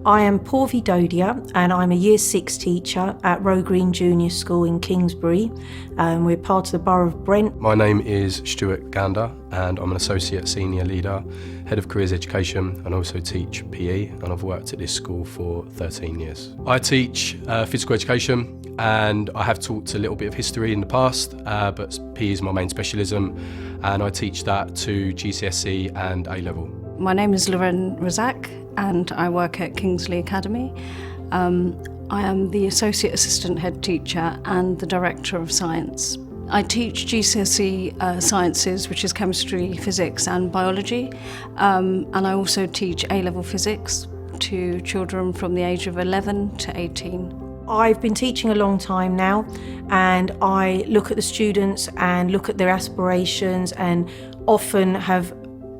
I am Purvi Dodia and I'm a Year 6 teacher at Row Green Junior School in Kingsbury. We're part of the Borough of Brent. My name is Stuart Gander and I'm an Associate Senior Leader, Head of Careers Education, and also teach PE, and I've worked at this school for 13 years. I teach physical education and I have taught a little bit of history in the past, but PE is my main specialism and I teach that to GCSE and A-level. My name is Loren Razak and I work at Kingsley Academy. I am the Associate Assistant Head Teacher and the Director of Science. I teach GCSE sciences, which is chemistry, physics and biology, and I also teach A-level physics to children from the age of 11 to 18. I've been teaching a long time now, and I look at the students and look at their aspirations and often have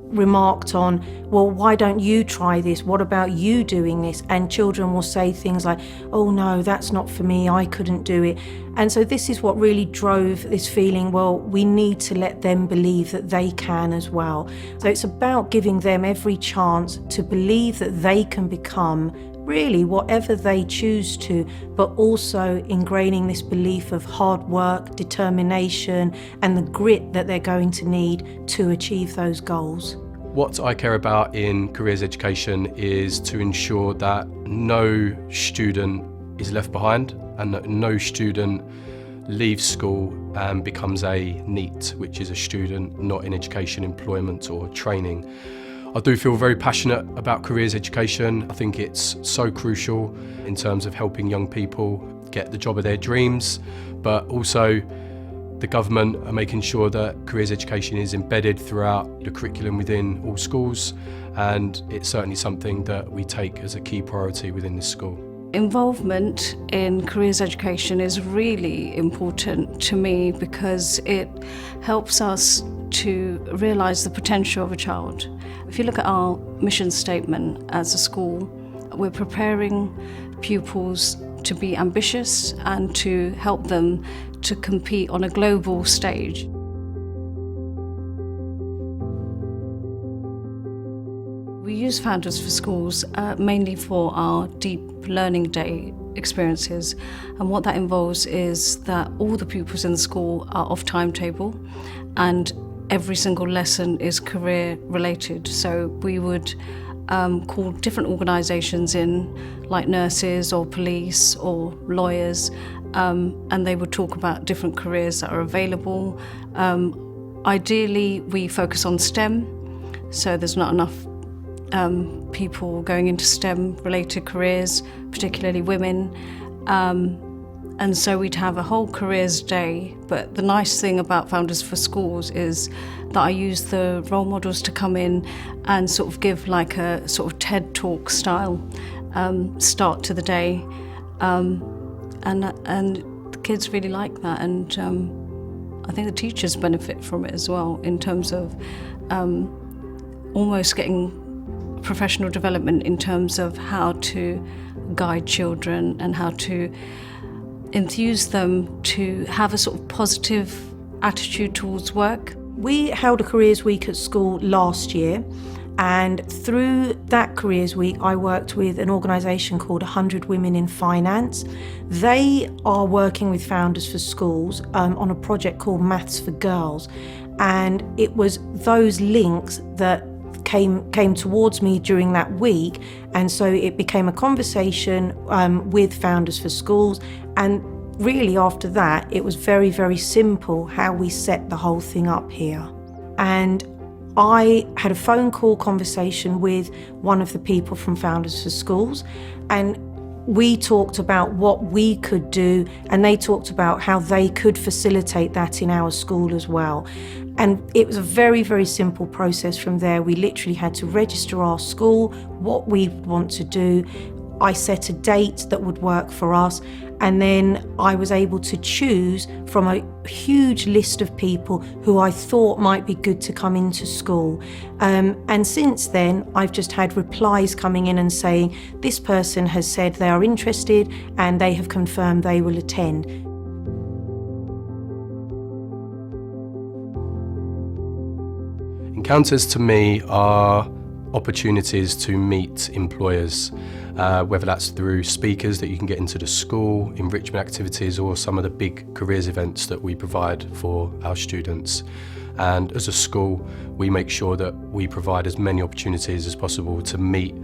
remarked on, well, why don't you try this? What about you doing this? And children will say things like, oh no, that's not for me, I couldn't do it. And so this is what really drove this feeling, well, we need to let them believe that they can as well. So it's about giving them every chance to believe that they can become really whatever they choose to, but also ingraining this belief of hard work, determination, and the grit that they're going to need to achieve those goals. What I care about in careers education is to ensure that no student is left behind and that no student leaves school and becomes a NEET, which is a student not in education, employment or training. I do feel very passionate about careers education. I think it's so crucial in terms of helping young people get the job of their dreams, but also the government are making sure that careers education is embedded throughout the curriculum within all schools, and it's certainly something that we take as a key priority within this school. Involvement in careers education is really important to me because it helps us to realise the potential of a child. If you look at our mission statement as a school, we're preparing pupils to be ambitious and to help them to compete on a global stage. We use Founders4Schools mainly for our deep learning day experiences, and what that involves is that all the pupils in the school are off timetable and every single lesson is career related. So we would call different organisations in, like nurses or police or lawyers, and they would talk about different careers that are available. Ideally, we focus on STEM, so there's not enough people going into STEM-related careers, particularly women. And so we'd have a whole careers day, but the nice thing about Founders4Schools is that I use the role models to come in and sort of give like a sort of TED Talk style start to the day. And the kids really like that, and I think the teachers benefit from it as well in terms of almost getting professional development in terms of how to guide children and how to enthuse them to have a sort of positive attitude towards work. We held a Careers Week at school last year, and through that Careers Week I worked with an organisation called 100 Women in Finance. They are working with Founders4Schools on a project called Maths for Girls, and it was those links that came towards me during that week, and so it became a conversation with Founders4Schools, and really after that it was very, very simple how we set the whole thing up here. And I had a phone call conversation with one of the people from Founders4Schools, and we talked about what we could do, and they talked about how they could facilitate that in our school as well. And it was a very, very simple process from there. We literally had to register our school, what we want to do. I set a date that would work for us, and then I was able to choose from a huge list of people who I thought might be good to come into school. And since then, I've just had replies coming in and saying, this person has said they are interested and they have confirmed they will attend. Encounters to me are opportunities to meet employers, whether that's through speakers that you can get into the school, enrichment activities, or some of the big careers events that we provide for our students. And as a school, we make sure that we provide as many opportunities as possible to meet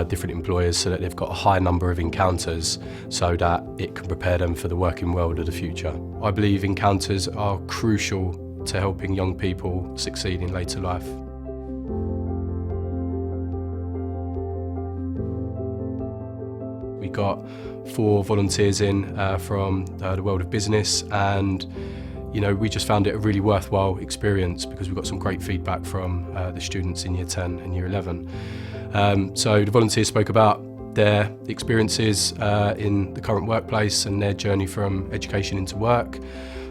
different employers so that they've got a high number of encounters so that it can prepare them for the working world of the future. I believe encounters are crucial to helping young people succeed in later life. We got 4 volunteers in from the world of business, and we just found it a really worthwhile experience because we got some great feedback from the students in Year 10 and Year 11. So the volunteers spoke about their experiences in the current workplace and their journey from education into work,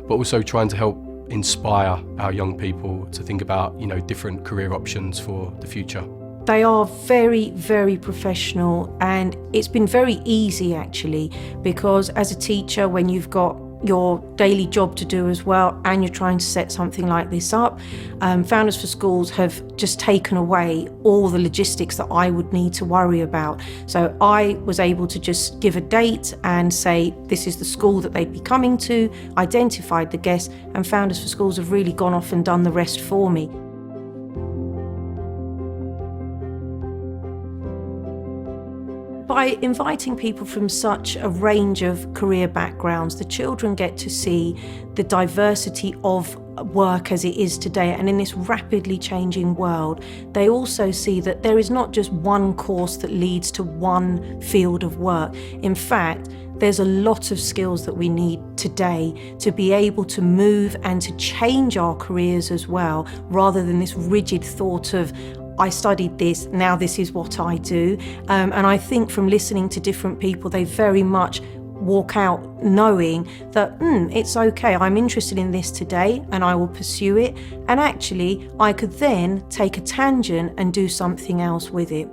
but also trying to help inspire our young people to think about different career options for the future. They are very, very professional, and it's been very easy actually, because as a teacher, when you've got your daily job to do as well and you're trying to set something like this up, Founders4Schools have just taken away all the logistics that I would need to worry about. So I was able to just give a date and say this is the school that they'd be coming to, identified the guests, and Founders4Schools have really gone off and done the rest for me. By inviting people from such a range of career backgrounds, the children get to see the diversity of work as it is today, and in this rapidly changing world, they also see that there is not just one course that leads to one field of work. In fact, there's a lot of skills that we need today to be able to move and to change our careers as well, rather than this rigid thought of, I studied this, now this is what I do. And I think from listening to different people, they very much walk out knowing that it's okay, I'm interested in this today and I will pursue it, and actually I could then take a tangent and do something else with it,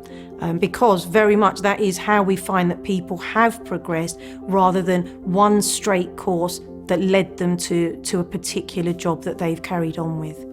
because very much that is how we find that people have progressed, rather than one straight course that led them to a particular job that they've carried on with.